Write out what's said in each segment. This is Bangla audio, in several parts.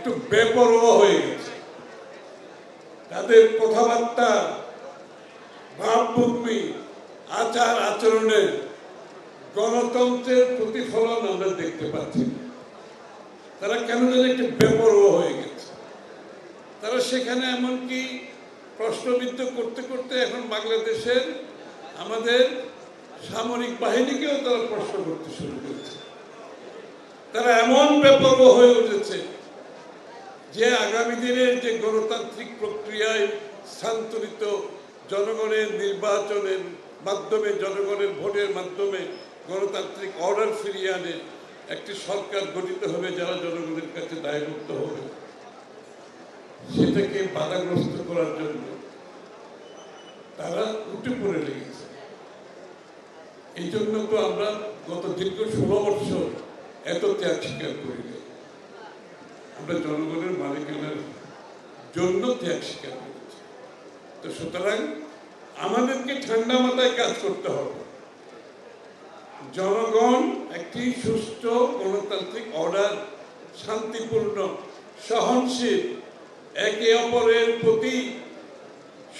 একটু বেপরোয়া হয়ে গেছে। তাদের কথাবার্তা, ভাবভঙ্গি, আচার আচরণে গণতন্ত্রের প্রতিফলন আমরা দেখতে পাচ্ছি। তারা কেন যেন একটু বেপরোয়া হয়ে গেছে। তারা সেখানে এমনকি প্রশ্নবিদ্ধ করতে করতে এখন বাংলাদেশের আমাদের সামরিক বাহিনীকেও তারা প্রশ্ন করতে শুরু করেছে। তারা এমন বেপরোয়া হয়ে উঠেছে যে আগামী দিনের যে গণতান্ত্রিক প্রক্রিয়ায় স্থানান্তরিত জনগণের নির্বাচনের মাধ্যমে, জনগণের ভোটের মাধ্যমে গণতান্ত্রিক অর্ডার ফিরিয়ে আনে একটি সরকার গঠিত হবে যারা জনগণের কাছে দায়বদ্ধ হবে, সেটাকে বাধাগ্রস্ত করার জন্য তারা উঠে পড়ে লেগেছে। এই জন্য তো আমরা গত দীর্ঘ 16 বছর এত ত্যাগ স্বীকার করি। আমরা জনগণের মালিকানার জন্য ত্যাগ স্বীকার করেছি। তো সুতরাং আমাদেরকে ঠান্ডা মাথায় কাজ করতে হবে। জনগণ একটি সুষ্ঠু গণতান্ত্রিক অর্ডার, শান্তিপূর্ণ, সহনশীল, একে অপরের প্রতি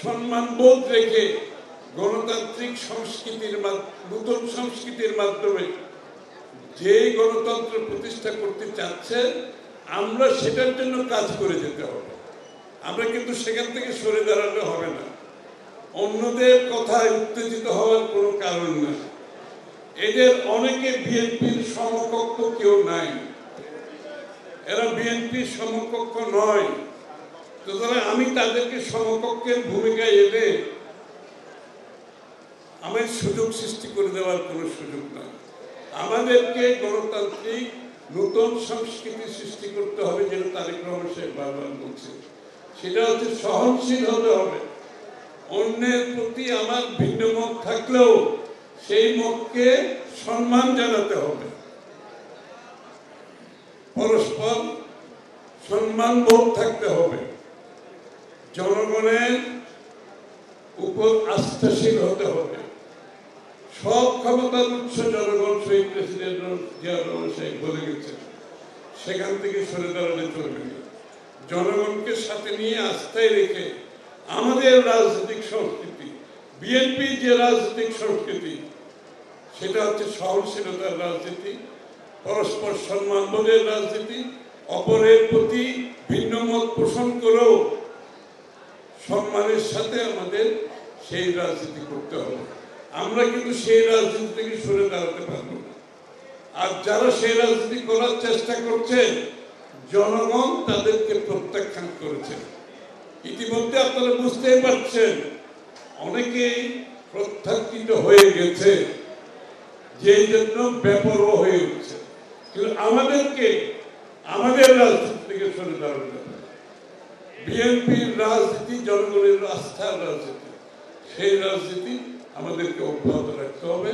সম্মানবোধ রেখে গণতান্ত্রিক সংস্কৃতির নতুন সংস্কৃতির মাধ্যমে যে গণতন্ত্র প্রতিষ্ঠা করতে চাচ্ছে, আমরা সেটার জন্য কাজ করে যেতে হবে। আমরা কিন্তু সেখান থেকে সরে দাঁড়ালে হবে না। অন্যদের কথায় উত্তেজিত হওয়ার কোনো কারণ নেই। এদের অনেকে বিএনপির সমকক্ষ কেউ নাই, এরা বিএনপির সমকক্ষ নয়। সুতরাং আমি তাদেরকে সমকক্ষের ভূমিকায় এলে আমার সুযোগ সৃষ্টি করে দেওয়ার কোনো সুযোগ নাই। আমাদেরকে গণতান্ত্রিক নতুন সংস্কৃতি সৃষ্টি করতে হবে, যেটা তারেক রহমান সাহেব বারবার বলছে। সেটা হচ্ছে সহনশীল হতে হবে। অন্যের প্রতি আমার ভিন্ন মত থাকলেও সেই মতকে সম্মান জানাতে হবে। পরস্পর সম্মানবোধ থাকতে হবে। জনগণের উপর আস্থাশীল হতে হবে। সব ক্ষমতার উৎস জনগণ, শহীদ প্রেসিডেন্ট জিয়া রহমান সাহেব বলে গেছেন, সেখান থেকে সরে দাঁড়ালে চলবে না। জনগণকে সাথে নিয়ে আস্থায় রেখে আমাদের রাজনৈতিক সংস্কৃতি, বিএনপি যে রাজনৈতিক সংস্কৃতি, সেটা হচ্ছে সহনশীলতার রাজনীতি, পরস্পর সম্মানবোধের রাজনীতি, অপরের প্রতি ভিন্ন মত পোষণ করেও সম্মানের সাথে আমাদের সেই রাজনীতি করতে হবে। আমরা কিন্তু সেই রাজনীতি থেকে সরে দাঁড়াতে পারবো না। আর যারা সেই রাজনীতি করার চেষ্টা করছেন, জনগণ তাদেরকে প্রত্যাখ্যান করেছে। ইতিমধ্যে আপনারা বুঝতেই পারছেন, অনেকেই প্রত্যাখ্যিত হয়ে গেছে, যেই জন্য বেপরোয়া হয়ে উঠছে। কিন্তু আমাদেরকে আমাদের রাজনীতি থেকে সরে দাঁড়াতে হবে। বিএনপির রাজনীতি জনগণের আস্থার রাজনীতি, সেই রাজনীতি আমাদেরকে অব্যাহত রাখতে হবে।